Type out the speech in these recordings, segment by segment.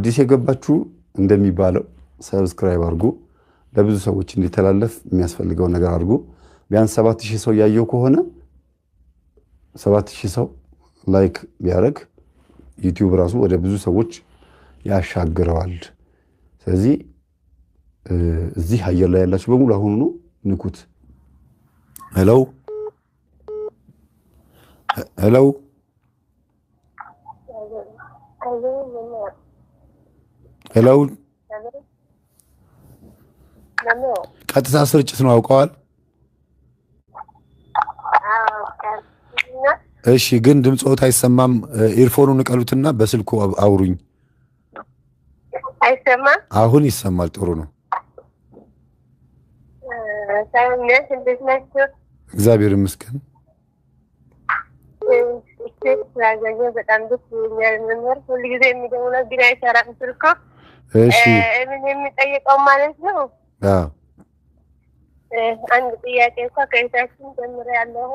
አዲስ የገባችሁ እንደሚባለው ሰብስክራይብ አድርጉ ለብዙ ሰዎች እንዲተላለፍ የሚያስፈልገው ነገር አድርጉ ቢያንስ 7000 ሰው ያየው ከሆነ 7000 ሰው ላይክ ቢያደርግ ዩቲዩብ ራሱ ወደ ብዙ ሰዎች ያሻግረዋል ስለዚህ እዚህ አየር ላይ ያላችሁ በሙሉ አሁን ነው ንኩት ሄሎ ሄሎ ቀጥታ ስርጭት ነው አውቀዋል እሺ ግን ድምጽዎት አይሰማም ኢርፎኑን ቀሉትና በስልኩ አውሩኝ አይሰማም አሁን ይሰማል ጥሩ ነው ታውነሽ እንዴት ናችሁ እግዚአብሔር ይመስገን በጣም ደስ ይላል መምህር ሁሉ ጊዜ የሚደውለው ግን አይሰራም ስልኩ እሺ ምን የሚጠይቀው ማለት ነው አንድ ጥያቄ እንኳን ከእታችን ጀምሮ ያለው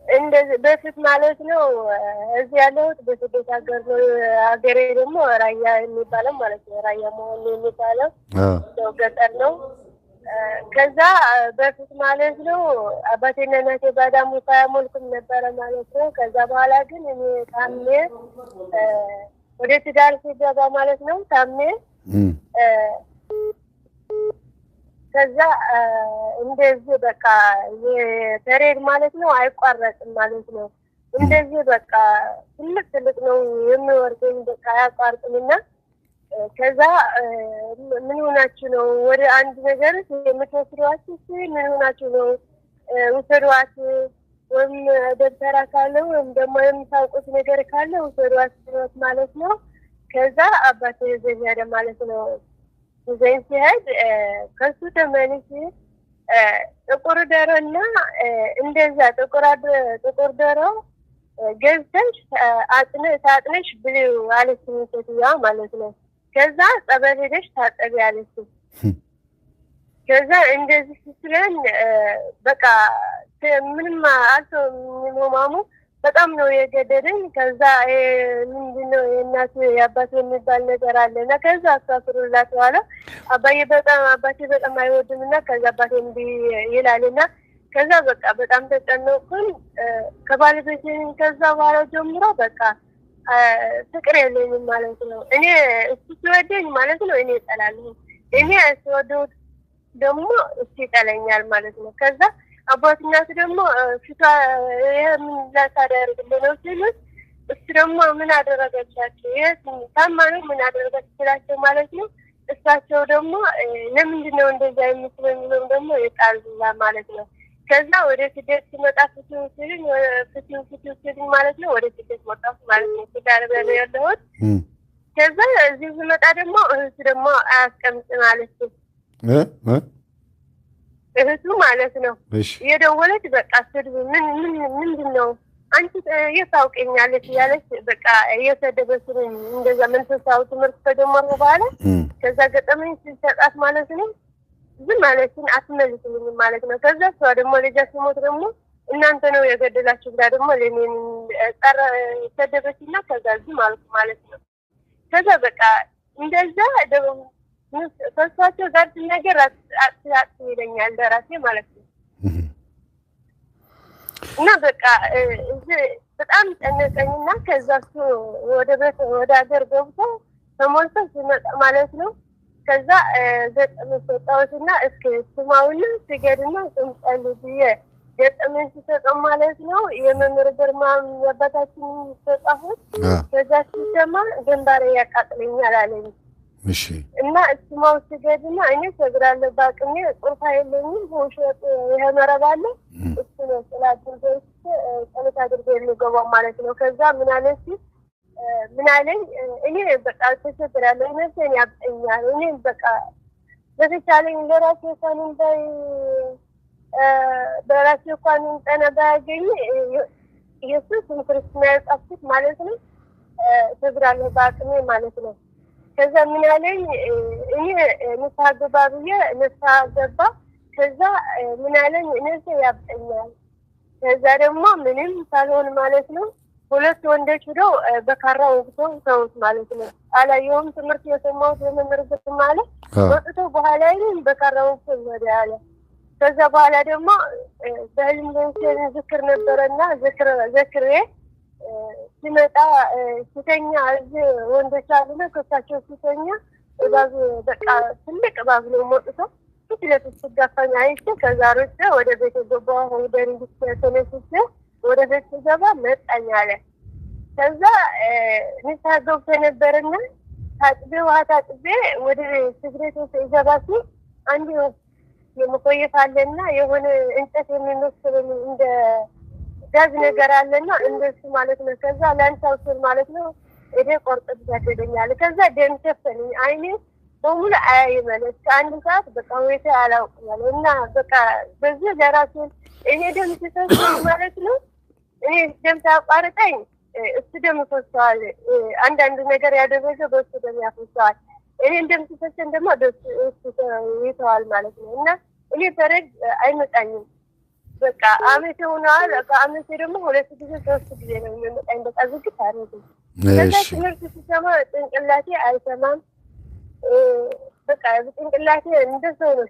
እንደዚህ በፊት ማለት ነው እዚህ ያለው በስደት ሀገር ነው ሀገሬ ደግሞ ራያ የሚባለው ማለት ነው ራያ መሆን የሚባለው ነው ገጠር ነው ከዛ በፊት ማለት ነው አባቴና እናቴ ባዳሙ ታያሞልኩም ነበር ማለት ነው ከዛ በኋላ ግን እኔ ታሜ ወደ ትዳር ሲገባ ማለት ነው ታሜ ከዛ እንደዚህ በቃ የፐሬድ ማለት ነው አይቋረጥም ማለት ነው እንደዚህ በቃ ትልቅ ነው የሚወርደኝ በቃ አያቋርጥምና ከዛ ምን ሆናችሁ ነው ወደ አንድ ነገር የምትወስዷት ምን ሆናችሁ ነው ወሰዷት ወይም ደብተራ ካለው ወይም ደግሞ የምታውቁት ነገር ካለ ወሰዷት ማለት ነው ከዛ አባቴ ዘያደ ማለት ነው ዘይን ሲሄድ ከሱ ተመልሼ ጥቁር ደሮና እንደዛ ጥቁር ደሮ ገዝተሽ ታጥነሽ ብለው አለችኝ ሴትዮዋ ማለት ነው ከዛ ጸበል ሄደሽ ታጠቢ አለችኝ ከዛ እንደዚህ ሲስለን በቃ ምንም አልተማሙ በጣም ነው የገደደኝ ከዛ ምንድነው የእናት ያባት የሚባል ነገር አለና ከዛ አሳፍሩላት ዋላ አባቴ በጣም አይወድምና ከዛ አባቴ እንዲ ይላልና ከዛ በቃ በጣም ተጨነቅኩኝ ከባለቤቴን ከዛ በኋላ ጀምሮ በቃ ፍቅር የለኝም ማለት ነው እኔ እሱ ሲወደኝ ማለት ነው እኔ እጠላለሁ እኔ ስወደው ደግሞ እሱ ይጠለኛል ማለት ነው ከዛ አባትና ደግሞ ፍታ ምን ላታደርግ ነው ሲሉት እሱ ደግሞ ምን አደረገቻቸው ታማኑ ምን አደረገቻቸው ማለት ነው እሳቸው ደግሞ ለምንድን ነው እንደዛ የምትለው ደግሞ ይጣሉላ ማለት ነው ከዛ ወደ ስደት ሲመጣ ፍትው ማለት ነው ወደ ስደት ወጣሁ ማለት ነው ተዳረበ ያለሁት ከዛ እዚህ ሲመጣ ደግሞ እሱ ደግሞ አያስቀምጥ ማለት ነው እህቱ ማለት ነው የደወለች በቃ ስድብ ምንድነው አንቺ የታውቀኛለች ያለች በቃ እየሰደበችኝ እንደዛ መንፈሳዊ ትምህርት ተጀመረ በኋላ ከዛ ገጠመኝ ሲሰጣት ማለት ነው ዝም ማለትን አትመልስልኝ ማለት ነው ከዛ እሷ ደግሞ ልጃቸው ሞት ደግሞ እናንተ ነው የገደላችሁ ብላ ደግሞ ለኔን ጠራ ሰደበችና ከዛ ዝም ማለት ነው ከዛ በቃ እንደዛ ደግሞ ፈሳቸው ጋር ነገር አጥያት ይለኛል ደራሴ ማለት ነው እና በቃ በጣም ተነቀኝና ከዛ እሱ ወደ ሀገር ገብቶ ተሞልቶ ሲመጣ ማለት ነው ከዛ ገጠመኝ ሰጣውና እስከ ስማውና ሲገድና ጽምጣል ዲየ ገጠመኝ ሲሰጠው ማለት ነው የመምህር ግርማም ያባታችን ተጻፉት ከዛ ሲሰማ ግንባሬ ያቃጥለኛል አለኝ እሺ እና ስማው ሲገድና እኔ ሰግራለ ባቅኔ ቁርፋ የለኝም ወሽጥ የመረባለ እሱ ነው ስላደረገ ጸሎት አድርጎ የሚገባው ማለት ነው ከዛ ምን አለች ምን አለኝ እኔ በቃ ተሰግራለ እኔ ያብጠኛል እኔ በቃ በተቻለኝ ለራሴ እንኳን በራሴ እንኳን ተነባገኝ ኢየሱስ ክርስቶስ ያጣፍት ማለት ነው ሰግራለ ባቅኔ ማለት ነው ከዛ ምን አለኝ እኔ ንሳገባብዬ ንሳገባ ከዛ ምን አለኝ እኔ ያብጠኛል ከዛ ደግሞ ምንም ሳልሆን ማለት ነው ሁለት ወንዶች ሄደው በካራ ወግተው ሰውት ማለት ነው። አላየሁም። ትምህርት የሰማሁት በመምህር ማለት ወጥቶ በኋላ ይሄን በካራ ወግተው ወደ ያለ ከዛ በኋላ ደግሞ በህልም ዝክር ነበረና ዝክሬ ሲመጣ ሲተኛ እዚህ ወንዶች አሉና ከሳቸው ሲተኛ እባብ በቃ ትልቅ እባብ ነው ሞጥቶ ፊት ለፊት ሲጋፋኝ አይቼ ከዛ ሮጬ ወደ ቤት ገባሁ። ወደ እንዲህ ተነስቼ ወደ ቤት ገባ መጣኝ አለ። ከዛ ንስሐ ገብቶ ነበርና ውሃ ታጥቤ ወደ ስግሬት ይገባሲ አንድ የመቆየት አለና የሆነ እንጨት የሚመስል እንደ ጋዝ ነገር አለና እንደሱ ማለት ነው። ከዛ ላንሳው ስል ማለት ነው እዴ ቆርጥ ያደደኛል። ከዛ ደም ሸፈነኝ። አይኔ በሙሉ አይመለስ ከአንድ ሰዓት በቃ ወይታ አላውቅም እና በቃ በዚህ ለራሴ እኔ ደም ሲፈስ ማለት ነው እኔ ደም ታቋርጠኝ እሱ ደም ፈሷል። አንዳንድ ነገር ያደረገ በሱ ደም ያፈሳል። እኔ ደም ሲፈሰን ደግሞ እሱ ይተዋል ማለት ነው እና እኔ ፈረድ አይመጣኝም። በቃ አመት ሆኗል። ከአመት ደግሞ 2 ጊዜ 3 ጊዜ ነው የሚመጣኝ። በቃ ዝግት አረጋግጥ ከዛ ትምህርት ሲሰማ ጭንቅላቴ አይሰማም። በቃ ጭንቅላቴ እንደሰው ነው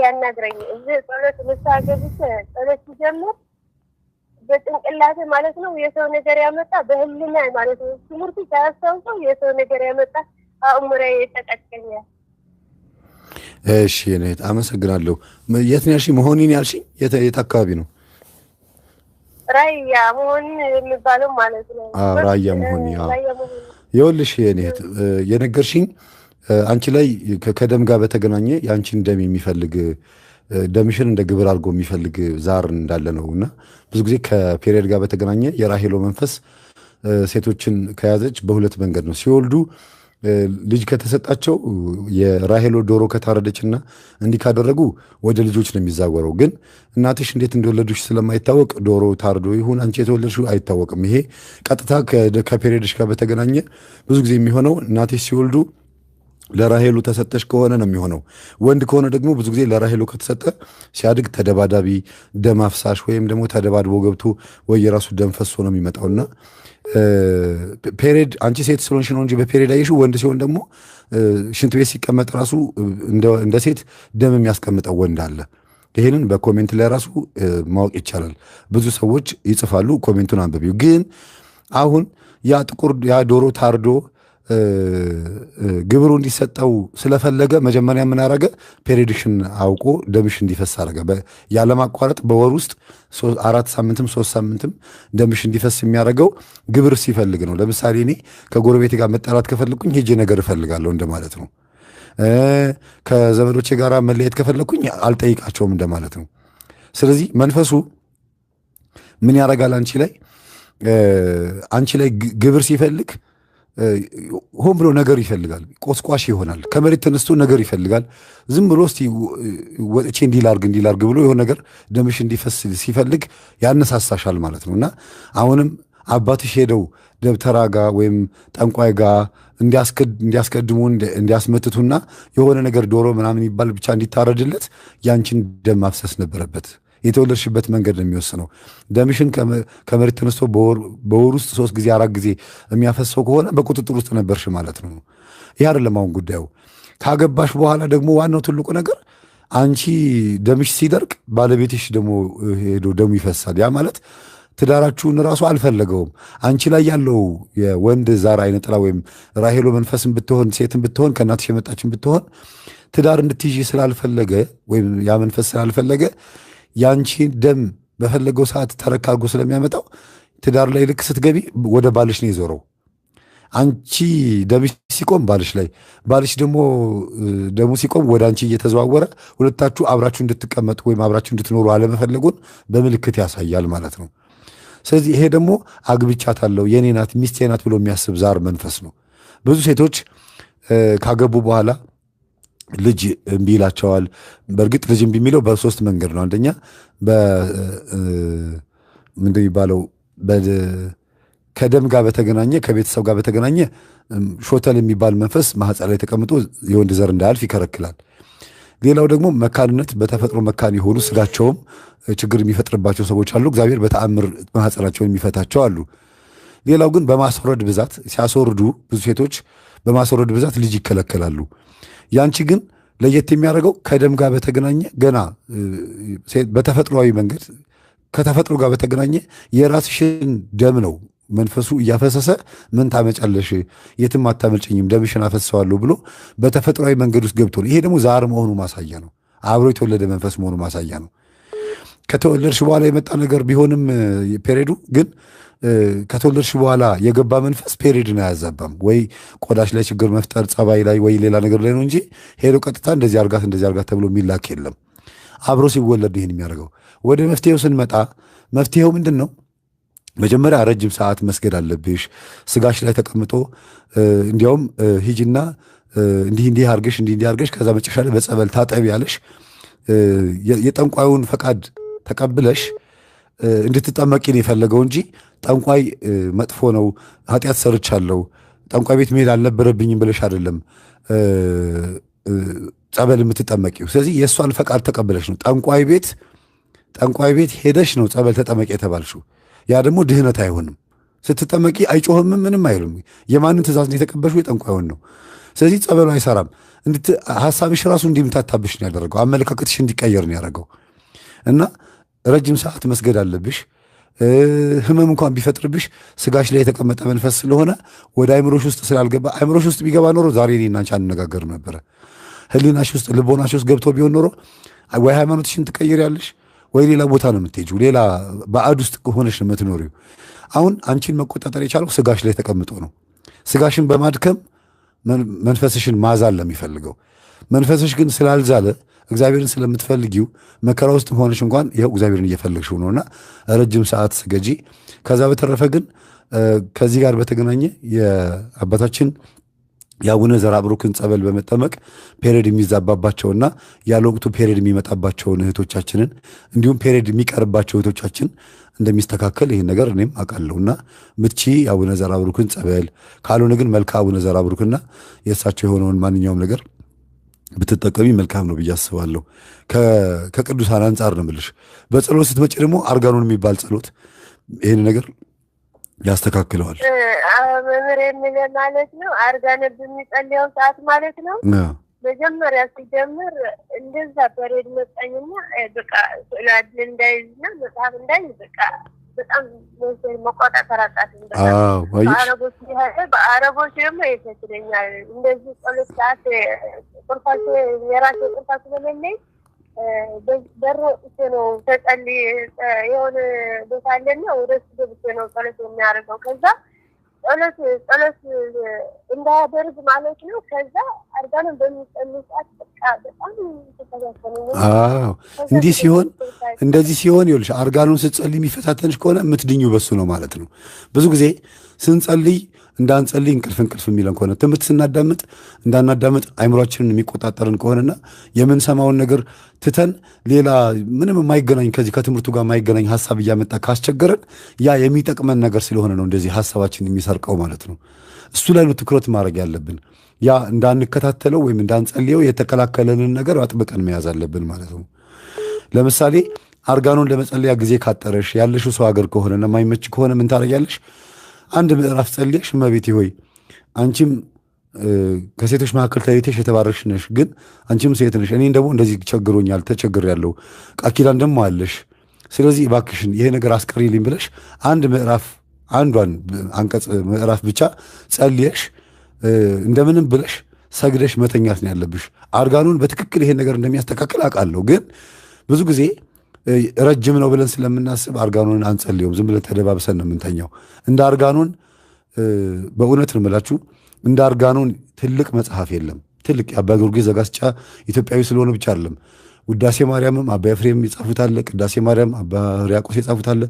ያናግረኝ። እዚህ ጸሎት መሳገብት ጸሎት ሲጀምር በጭንቅላቴ ማለት ነው የሰው ነገር ያመጣ በህልና ማለት ነው ትምህርት ሳያስታውሰው የሰው ነገር ያመጣ አእምሮዬ ተጠቀኛል። እሺ እኔ አመሰግናለሁ። የት ነው ያልሽኝ? መሆኒን ያልሽኝ የት አካባቢ ነው? ራያ መሆኒ የሚባለው ማለት ነው። ራያ መሆኒ። ይኸውልሽ እኔ የነገርሽኝ አንቺ ላይ ከደም ጋር በተገናኘ የአንቺን ደም የሚፈልግ ደምሽን እንደ ግብር አድርጎ የሚፈልግ ዛር እንዳለ ነው እና ብዙ ጊዜ ከፔሪየድ ጋር በተገናኘ የራሄሎ መንፈስ ሴቶችን ከያዘች በሁለት መንገድ ነው። ሲወልዱ ልጅ ከተሰጣቸው የራሄሎ ዶሮ ከታረደችና እንዲህ ካደረጉ ወደ ልጆች ነው የሚዛወረው። ግን እናትሽ እንዴት እንደወለዱሽ ስለማይታወቅ ዶሮ ታርዶ ይሁን አንቺ የተወለድሽው አይታወቅም። ይሄ ቀጥታ ከፔሪየድሽ ጋር በተገናኘ ብዙ ጊዜ የሚሆነው እናትሽ ሲወልዱ ለራሄሉ ተሰጠሽ ከሆነ ነው የሚሆነው። ወንድ ከሆነ ደግሞ ብዙ ጊዜ ለራሄሉ ከተሰጠ ሲያድግ ተደባዳቢ ደም አፍሳሽ ወይም ደግሞ ተደባድቦ ገብቶ ወይ የራሱ ደም ፈሶ ነው የሚመጣውና ፔሪየድ አንቺ ሴት ስለሆንሽ ነው እንጂ በፔሪየድ አየሽው። ወንድ ሲሆን ደግሞ ሽንት ቤት ሲቀመጥ ራሱ እንደ ሴት ደም የሚያስቀምጠው ወንድ አለ። ይሄንን በኮሜንት ላይ ራሱ ማወቅ ይቻላል። ብዙ ሰዎች ይጽፋሉ። ኮሜንቱን አንብቢው። ግን አሁን ያ ዶሮ ታርዶ ግብሩ እንዲሰጠው ስለፈለገ መጀመሪያ ምን አረገ? ፔሪድሽን አውቆ ደምሽ እንዲፈስ አረገ። ያለማቋረጥ በወር ውስጥ 4 ሳምንትም 3 ሳምንትም ደምሽ እንዲፈስ የሚያደርገው ግብር ሲፈልግ ነው። ለምሳሌ እኔ ከጎረቤቴ ጋር መጣላት ከፈለግኩኝ ሄጄ ነገር እፈልጋለሁ እንደማለት ነው። ከዘመዶቼ ጋር መለየት ከፈለግኩኝ አልጠይቃቸውም እንደማለት ነው። ስለዚህ መንፈሱ ምን ያደርጋል? አንቺ ላይ ግብር ሲፈልግ ሆን ብሎ ነገር ይፈልጋል። ቆስቋሽ ይሆናል። ከመሬት ተነስቶ ነገር ይፈልጋል። ዝም ብሎ እስቲ ወጥቼ እንዲላርግ ብሎ የሆነ ነገር ደምሽ እንዲፈስ ሲፈልግ ያነሳሳሻል ማለት ነው። እና አሁንም አባትሽ ሄደው ደብተራ ጋ ወይም ጠንቋይ ጋ እንዲያስቀድሙ እንዲያስመትቱና የሆነ ነገር ዶሮ ምናምን ይባል ብቻ እንዲታረድለት ያንቺን ደም ማፍሰስ ነበረበት። የተወለድሽበት መንገድ ነው የሚወስነው። ደምሽን ከመሬት ተነስቶ በወር ውስጥ 3 ጊዜ 4 ጊዜ የሚያፈሰው ከሆነ በቁጥጥር ውስጥ ነበርሽ ማለት ነው። ይህ አይደለም አሁን ጉዳዩ። ካገባሽ በኋላ ደግሞ ዋናው ትልቁ ነገር አንቺ ደምሽ ሲደርቅ ባለቤትሽ ደግሞ ሄዶ ደሙ ይፈሳል። ያ ማለት ትዳራችሁን ራሱ አልፈለገውም። አንቺ ላይ ያለው የወንድ ዛር አይነ ጥላ ወይም ራሄሎ መንፈስን ብትሆን ሴትን ብትሆን ከእናትሽ የመጣችን ብትሆን ትዳር እንድትይዥ ስላልፈለገ ወይም ያ መንፈስ ስላልፈለገ ያንቺን ደም በፈለገው ሰዓት ተረካርጎ ስለሚያመጣው ትዳር ላይ ልክ ስትገቢ ወደ ባልሽ ነው የዞረው። አንቺ ደምሽ ሲቆም ባልሽ ደግሞ ደሙ ሲቆም ወደ አንቺ እየተዘዋወረ ሁለታችሁ አብራችሁ እንድትቀመጡ ወይም አብራችሁ እንድትኖሩ አለመፈለጉን በምልክት ያሳያል ማለት ነው። ስለዚህ ይሄ ደግሞ አግብቻታለሁ የኔ ናት ሚስቴ ናት ብሎ የሚያስብ ዛር መንፈስ ነው። ብዙ ሴቶች ካገቡ በኋላ ልጅ እምቢ ይላቸዋል። በእርግጥ ልጅ እምቢ የሚለው በ3 መንገድ ነው። አንደኛ ምንድን የሚባለው ከደም ጋር በተገናኘ ከቤተሰብ ጋር በተገናኘ ሾተል የሚባል መንፈስ ማህፀን ላይ ተቀምጦ የወንድ ዘር እንዳያልፍ ይከለክላል። ሌላው ደግሞ መካንነት፣ በተፈጥሮ መካን የሆኑ ስጋቸውም ችግር የሚፈጥርባቸው ሰዎች አሉ። እግዚአብሔር በተአምር ማህፀናቸውን የሚፈታቸው አሉ። ሌላው ግን በማስወረድ ብዛት ሲያስወርዱ ብዙ ሴቶች በማስወረድ ብዛት ልጅ ይከለከላሉ። ያንቺ ግን ለየት የሚያደርገው ከደም ጋር በተገናኘ ገና በተፈጥሯዊ መንገድ ከተፈጥሮ ጋር በተገናኘ የራስሽን ደም ነው መንፈሱ እያፈሰሰ ምን ታመጫለሽ፣ የትም አታመልጭኝም፣ ደምሽን አፈሰዋለሁ ብሎ በተፈጥሯዊ መንገድ ውስጥ ገብቶ ነው። ይሄ ደግሞ ዛር መሆኑ ማሳያ ነው። አብሮ የተወለደ መንፈስ መሆኑ ማሳያ ነው። ከተወለድሽ በኋላ የመጣ ነገር ቢሆንም ፔሬዱ ግን ከተወለድሽ በኋላ የገባ መንፈስ ፔሬድን አያዛባም። ወይ ቆዳሽ ላይ ችግር መፍጠር ጸባይ ላይ ወይ ሌላ ነገር ላይ ነው እንጂ ሄዶ ቀጥታ እንደዚህ አርጋት ተብሎ የሚላክ የለም። አብሮ ሲወለድ ይህን የሚያደርገው። ወደ መፍትሄው ስንመጣ መፍትሄው ምንድን ነው? መጀመሪያ ረጅም ሰዓት መስገድ አለብሽ። ስጋሽ ላይ ተቀምጦ እንዲያውም ሂጂና እንዲህ አርገሽ ከዛ መጨረሻ ላይ በጸበል ታጠቢ ያለሽ የጠንቋዩን ፈቃድ ተቀብለሽ እንድትጠመቂ ነው የፈለገው እንጂ ጠንቋይ መጥፎ ነው፣ ኃጢአት ሰርቻለሁ፣ ጠንቋይ ቤት መሄድ አልነበረብኝም ብለሽ አይደለም ጸበል የምትጠመቂው። ስለዚህ የእሷን ፈቃድ ተቀብለሽ ነው። ጠንቋይ ቤት ሄደሽ ነው ጸበል ተጠመቂ የተባልሽው። ያ ደግሞ ድህነት አይሆንም። ስትጠመቂ አይጮህም፣ ምንም አይልም። የማንን ትእዛዝ ነው የተቀበልሽው? የጠንቋዩን ነው። ስለዚህ ጸበሉ አይሰራም። ሀሳብሽ ራሱ እንዲምታታብሽ ነው ያደረገው። አመለካከትሽ እንዲቀየር ነው ያደረገው። እና ረጅም ሰዓት መስገድ አለብሽ። ህመም እንኳን ቢፈጥርብሽ ስጋሽ ላይ የተቀመጠ መንፈስ ስለሆነ ወደ አይምሮሽ ውስጥ ስላልገባ፣ አይምሮሽ ውስጥ ቢገባ ኖሮ ዛሬ እኔና አንቺ አንነጋገር ነበረ። ህሊናሽ ውስጥ ልቦናሽ ውስጥ ገብቶ ቢሆን ኖሮ ወይ ሃይማኖትሽን ትቀይሪያለሽ ወይ ሌላ ቦታ ነው የምትሄጂው። ሌላ ባዕድ ውስጥ ሆነሽ ነው የምትኖሪው። አሁን አንቺን መቆጣጠር የቻለው ስጋሽ ላይ ተቀምጦ ነው። ስጋሽን በማድከም መንፈስሽን ማዛል ለሚፈልገው መንፈስሽ ግን ስላልዛለ እግዚአብሔርን ስለምትፈልጊው መከራ ውስጥ ሆነሽ እንኳን ይኸው እግዚአብሔርን እየፈለግሽው ነውና ረጅም ሰዓት ስገጂ። ከዛ በተረፈ ግን ከዚህ ጋር በተገናኘ የአባታችን የአቡነ ዘራብሩክን ጸበል በመጠመቅ ፔሬድ የሚዛባባቸውና ያለ ወቅቱ ፔሬድ የሚመጣባቸውን እህቶቻችንን እንዲሁም ፔሬድ የሚቀርባቸው እህቶቻችን እንደሚስተካከል ይህን ነገር እኔም አውቃለሁና ምቺ የአቡነ ዘራብሩክን ጸበል ካልሆነ ግን መልካ አቡነ ዘራብሩክና የእሳቸው የሆነውን ማንኛውም ነገር ብትጠቀሚ መልካም ነው ብዬ አስባለሁ። ከቅዱሳን አንጻር ነው የምልሽ። በጸሎት ስትመጪ ደግሞ አርጋኖን የሚባል ጸሎት ይህን ነገር ያስተካክለዋል። መምህር የሚለ ማለት ነው አርጋኖ በሚጸልየው ሰዓት ማለት ነው መጀመሪያ ሲጀምር እንደዛ ፔሬድ መጣኝና በቃ ስላድ እንዳይዝና መጽሐፍ እንዳይዝ በቃ በጣም መቆጣጠር አቃተኝ። በአረቦች ደግሞ ይፈትለኛል። እንደዚህ ጸሎት ሰዓት ቁርፋሴ የራሴ ቁርፋሴ ስለሌለኝ በሮ እሱ ነው ተጸልይ የሆነ ቦታ አለና ወደ እሱ ገብቼ ነው ጸሎት የሚያደርገው። ከዛ ጸሎት እንዳያደርግ ማለት ነው። ከዛ አርጋኖን በሚጸልይ ሰዓት በቃ በጣም ተፈታተነኝ። እንደዚህ ሲሆን ይኸውልሽ አርጋኖን ስትጸልይ የሚፈታተንሽ ከሆነ የምትድኙ በሱ ነው ማለት ነው። ብዙ ጊዜ ስንጸልይ እንዳንጸልይ እንቅልፍ የሚለን ከሆነ ትምህርት ስናዳምጥ እንዳናዳምጥ አይምሯችንን የሚቆጣጠርን ከሆነና የምንሰማውን ነገር ትተን ሌላ ምንም የማይገናኝ ከዚህ ከትምህርቱ ጋር የማይገናኝ ሀሳብ እያመጣ ካስቸገረን ያ የሚጠቅመን ነገር ስለሆነ ነው እንደዚህ ሀሳባችን የሚሰርቀው ማለት ነው። እሱ ላይ ነው ትኩረት ማድረግ ያለብን። ያ እንዳንከታተለው ወይም እንዳንጸልየው የተከላከለንን ነገር አጥብቀን መያዝ አለብን ማለት ነው። ለምሳሌ አርጋኖን ለመጸለያ ጊዜ ካጠረሽ ያለሽው ሰው ሀገር ከሆነና የማይመች ከሆነ ምን ታደርጊያለሽ? አንድ ምዕራፍ ጸልየሽ እመቤቴ ሆይ አንቺም ከሴቶች መካከል ተለይተሽ የተባረክሽ ነሽ፣ ግን አንቺም ሴት ነሽ፣ እኔን ደግሞ እንደዚህ ቸግሮኛል ተቸግሬያለሁ፣ ቃል ኪዳን ደግሞ አለሽ፣ ስለዚህ እባክሽን ይሄ ነገር አስቀሪልኝ ብለሽ አንዷን አንቀጽ ምዕራፍ ብቻ ጸልየሽ እንደምንም ብለሽ ሰግደሽ መተኛት ነው ያለብሽ። አርጋኖን በትክክል ይሄን ነገር እንደሚያስተካክል አውቃለሁ፣ ግን ብዙ ጊዜ ረጅም ነው ብለን ስለምናስብ አርጋኖንን አንጸልየውም። ዝም ብለን ተደባብሰን ነው የምንተኛው። እንደ አርጋኖን በእውነት ነው የምላችሁ እንደ አርጋኖን ትልቅ መጽሐፍ የለም። ትልቅ የአባ ጊዮርጊስ ዘጋስጫ ኢትዮጵያዊ ስለሆነ ብቻ አይደለም። ውዳሴ ማርያምም አባ ኤፍሬም የጻፉት አለ፣ ቅዳሴ ማርያም አባ ሕርያቆስ የጻፉት አለ።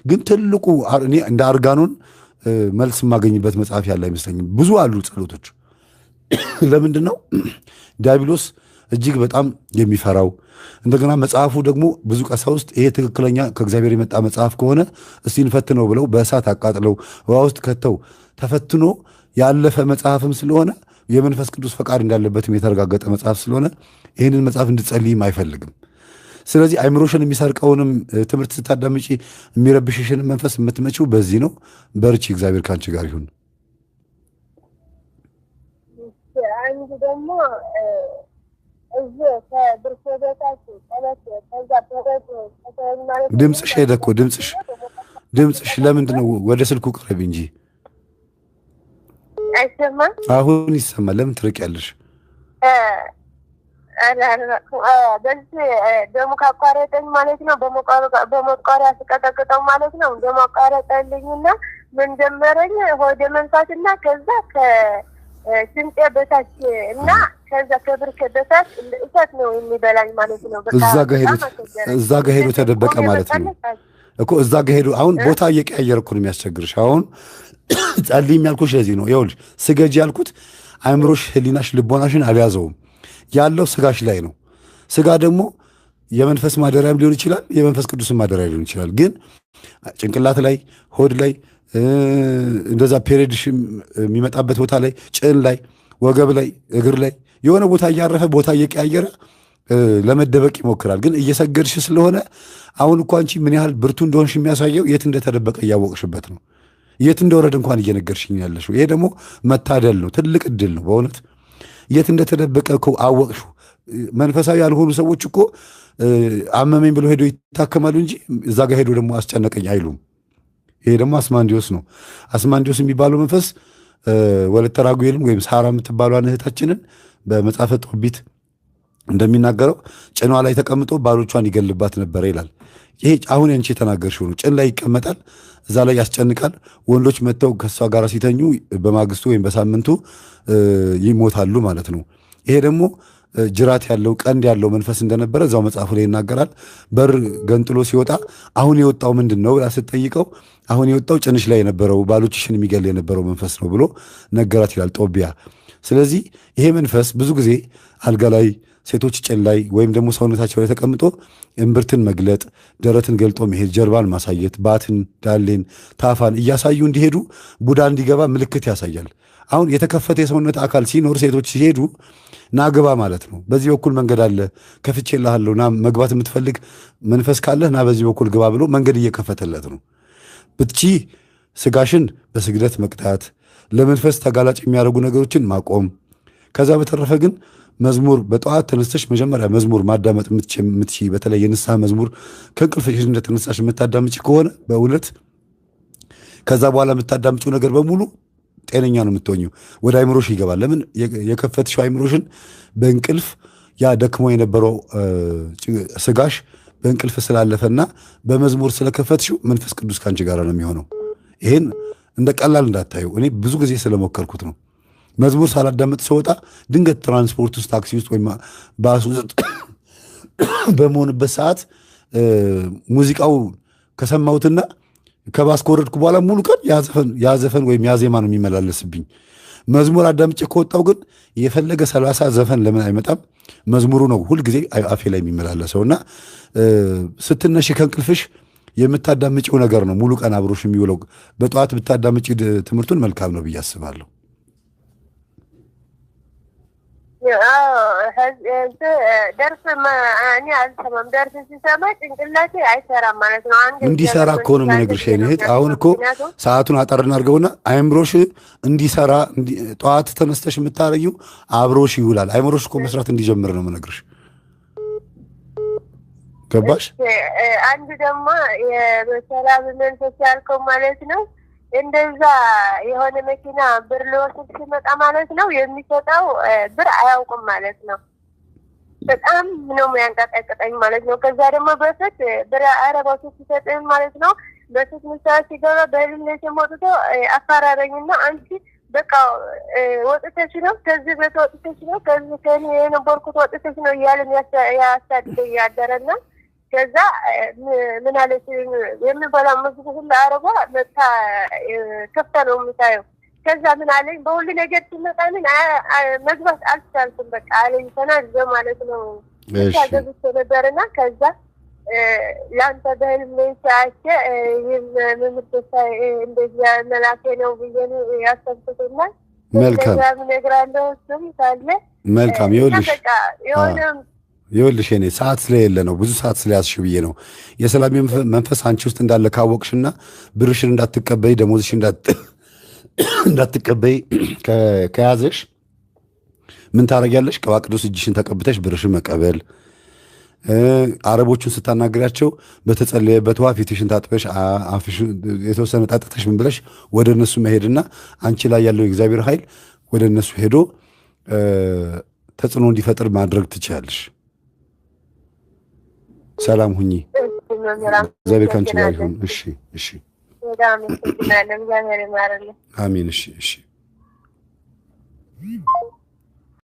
ግን ትልቁ እኔ እንደ አርጋኖን መልስ የማገኝበት መጽሐፍ ያለ አይመስለኝም። ብዙ አሉ ጸሎቶች። ለምንድን ነው ዲያብሎስ እጅግ በጣም የሚፈራው? እንደገና መጽሐፉ ደግሞ ብዙ ቀሳውስት ይሄ ትክክለኛ ከእግዚአብሔር የመጣ መጽሐፍ ከሆነ እስቲ እንፈትነው ብለው በእሳት አቃጥለው ውሃ ውስጥ ከተው ተፈትኖ ያለፈ መጽሐፍም ስለሆነ የመንፈስ ቅዱስ ፈቃድ እንዳለበትም የተረጋገጠ መጽሐፍ ስለሆነ ይህንን መጽሐፍ እንድትጸልይም አይፈልግም። ስለዚህ አይምሮሽን የሚሰርቀውንም ትምህርት ስታዳምጪ የሚረብሽሽን መንፈስ የምትመጪው በዚህ ነው። በርቺ፣ እግዚአብሔር ካንቺ ጋር ይሁን። አንድ ደግሞ እዚህ ከብርሶ በታች ጠለት ከዛ በረት ማለት ድምፅሽ ሄደ እኮ ድምፅሽ ለምንድን ነው? ወደ ስልኩ ቅረቢ እንጂ። አይሰማም? አሁን ይሰማል። ለምን ትርቂያለሽ? በዚህ ደግሞ ካቋረጠኝ ማለት ነው በመቋሪያ ስቀጠቅጠው ማለት ነው ደግሞ አቋረጠልኝና ምን ጀመረኝ ሆደ መንፋትና ከዛ ከሽንጤ በታች እና ከዛ ከብርክ በታች እሳት ነው የሚበላኝ ማለት ነው። እዛ ጋር ሄዶ ተደበቀ ማለት ነው እኮ። እዛ ጋር ሄዶ አሁን ቦታ እየቀያየረ እኮ ነው የሚያስቸግርሽ። አሁን ጸልይም ያልኩሽ ለዚህ ነው። ይኸውልሽ ስገጂ ያልኩት አይምሮሽ፣ ህሊናሽ፣ ልቦናሽን አልያዘውም። ያለው ስጋሽ ላይ ነው። ስጋ ደግሞ የመንፈስ ማደሪያም ሊሆን ይችላል፣ የመንፈስ ቅዱስን ማደሪያ ሊሆን ይችላል። ግን ጭንቅላት ላይ፣ ሆድ ላይ፣ እንደዛ ፔሬድሽ የሚመጣበት ቦታ ላይ፣ ጭን ላይ፣ ወገብ ላይ፣ እግር ላይ የሆነ ቦታ እያረፈ ቦታ እየቀያየረ ለመደበቅ ይሞክራል። ግን እየሰገድሽ ስለሆነ አሁን እኮ አንቺ ምን ያህል ብርቱ እንደሆንሽ የሚያሳየው የት እንደተደበቀ እያወቅሽበት ነው። የት እንደወረድ እንኳን እየነገርሽኝ ያለሽው። ይሄ ደግሞ መታደል ነው፣ ትልቅ እድል ነው በእውነት። የት እንደተደበቀ እኮ አወቅሽው። መንፈሳዊ ያልሆኑ ሰዎች እኮ አመመኝ ብሎ ሄዶ ይታከማሉ እንጂ እዛ ጋር ሄዶ ደግሞ አስጨነቀኝ አይሉም። ይሄ ደግሞ አስማንዲዮስ ነው። አስማንዲዮስ የሚባለው መንፈስ ወለተ ራጉኤልን ወይም ሳራ የምትባሏን እህታችንን በመጽሐፈ ጦቢት እንደሚናገረው ጭኗ ላይ ተቀምጦ ባሎቿን ይገልባት ነበረ ይላል። ይሄ አሁን አንቺ የተናገርሽው ነው። ጭን ላይ ይቀመጣል፣ እዛ ላይ ያስጨንቃል። ወንዶች መጥተው ከሷ ጋር ሲተኙ በማግስቱ ወይም በሳምንቱ ይሞታሉ ማለት ነው። ይሄ ደግሞ ጅራት ያለው ቀንድ ያለው መንፈስ እንደነበረ እዛው መጽሐፉ ላይ ይናገራል። በር ገንጥሎ ሲወጣ አሁን የወጣው ምንድን ነው ብላ ስትጠይቀው አሁን የወጣው ጭንሽ ላይ የነበረው ባሎችሽን የሚገል የነበረው መንፈስ ነው ብሎ ነገራት ይላል ጦቢያ። ስለዚህ ይሄ መንፈስ ብዙ ጊዜ አልጋ ላይ፣ ሴቶች ጭን ላይ ወይም ደግሞ ሰውነታቸው ላይ ተቀምጦ እምብርትን መግለጥ፣ ደረትን ገልጦ መሄድ፣ ጀርባን ማሳየት፣ ባትን፣ ዳሌን፣ ታፋን እያሳዩ እንዲሄዱ ቡዳ እንዲገባ ምልክት ያሳያል። አሁን የተከፈተ የሰውነት አካል ሲኖር ሴቶች ሲሄዱ ናግባ ማለት ነው። በዚህ በኩል መንገድ አለ ከፍቼልሃለሁ፣ ና መግባት የምትፈልግ መንፈስ ካለህ ና በዚህ በኩል ግባ ብሎ መንገድ እየከፈተለት ነው። ብትቺ ስጋሽን በስግደት መቅጣት፣ ለመንፈስ ተጋላጭ የሚያደርጉ ነገሮችን ማቆም። ከዛ በተረፈ ግን መዝሙር በጠዋት ተነስተሽ መጀመሪያ መዝሙር ማዳመጥ የምትቺ በተለይ የንስሐ መዝሙር ከእንቅልፍሽ እንደተነሳሽ የምታዳምጪ ከሆነ በእውነት ከዛ በኋላ የምታዳምጪው ነገር በሙሉ ጤነኛ ነው የምትሆኙ። ወደ አይምሮሽ ይገባል። ለምን የከፈትሽው አይምሮሽን በእንቅልፍ ያ ደክሞ የነበረው ስጋሽ በእንቅልፍ ስላለፈና በመዝሙር ስለከፈትሽው መንፈስ ቅዱስ ካንቺ ጋር ነው የሚሆነው። ይሄን እንደ ቀላል እንዳታዩ። እኔ ብዙ ጊዜ ስለሞከርኩት ነው። መዝሙር ሳላዳመጥ ስወጣ ድንገት ትራንስፖርት ውስጥ፣ ታክሲ ውስጥ ወይም ባስ ውስጥ በመሆንበት ሰዓት ሙዚቃው ከሰማሁትና ከባስ ከወረድኩ በኋላ ሙሉ ቀን ያዘፈን ወይም ያዜማ ነው የሚመላለስብኝ። መዝሙር አዳምጬ ከወጣው ግን የፈለገ 30 ዘፈን ለምን አይመጣም? መዝሙሩ ነው ሁልጊዜ አፌ ላይ የሚመላለሰው። እና ስትነሽ ከእንቅልፍሽ የምታዳምጪው ነገር ነው ሙሉ ቀን አብሮሽ የሚውለው። በጠዋት ብታዳምጪ ትምህርቱን መልካም ነው ብዬ አስባለሁ። ደርስ እኔ አልሰማም። ደርስ ሲሰማ ጭንቅላቴ አይሰራም ማለት ነው። እንዲሰራ እኮ ነው የምነግርሽ እህት። አሁን እኮ ሰዓቱን አጠር እናድርገውና አይምሮሽ እንዲሰራ ጠዋት ተነስተሽ የምታረጊው አብሮሽ ይውላል። አይምሮሽ እኮ መስራት እንዲጀምር ነው የምነግርሽ። ገባሽ? አንድ ደግሞ የሰላም መንፈስ ያልከው ማለት ነው። እንደዛ የሆነ መኪና ብር ሊወስድ ሲመጣ ማለት ነው የሚሰጠው ብር አያውቅም ማለት ነው። በጣም ነው የሚያንቀጠቅጠኝ ማለት ነው። ከዛ ደግሞ በፊት ብር አረባው ሲሰጥህ ማለት ነው በፊት ምሳሌ ሲገባ በህልምነት የሞቱቶ አፈራረኝና አንቺ በቃ ወጥተሽ ነው ከዚህ ቤት ወጥተሽ ነው ከዚህ ከኔ የነበርኩት ወጥተሽ ነው እያለን ያሳድገኝ ያደረና ከዛ ምን አለች የሚበላ ምግብ ሁሉ አረባ መታ ከፍታ ነው የምታየው። ከዛ ምን አለኝ በሁሉ ነገር ሲመጣ ምን መግባት አልቻልኩም በቃ አለኝ። ተናዘ ማለት ነው ታገብቶ ነበርና ከዛ ላንተ በህልም ሳይቼ ይህም ምምርተሳ እንደዚያ መላኬ ነው ብዬ ያሰብኩትና መልካም ነግራለሁ። እሱም ካለ መልካም ይኸውልሽ በቃ የሆነ ይኸውልሽ እኔ ሰዓት ስለሌለ ነው፣ ብዙ ሰዓት ስለያዝሽ ብዬ ነው። የሰላም መንፈስ አንቺ ውስጥ እንዳለ ካወቅሽና ብርሽን እንዳትቀበይ ደሞዝሽ እንዳትቀበይ ከያዘሽ ምን ታደርጊያለሽ? ቅባ ቅዱስ እጅሽን ተቀብተሽ ብርሽን መቀበል። አረቦቹን ስታናገሪያቸው በተጸለየበት ውሃ ፊትሽን ታጥበሽ አፍሽን የተወሰነ ጣጥተሽ ምን ብለሽ ወደ እነሱ መሄድና አንቺ ላይ ያለው የእግዚአብሔር ኃይል ወደ እነሱ ሄዶ ተጽዕኖ እንዲፈጥር ማድረግ ትችላለሽ። ሰላም ሁኚ። እግዚአብሔር ካንቺ ጋር ይሁን። እሺ፣ እሺ፣ አሜን። አሜን። እሺ፣ እሺ።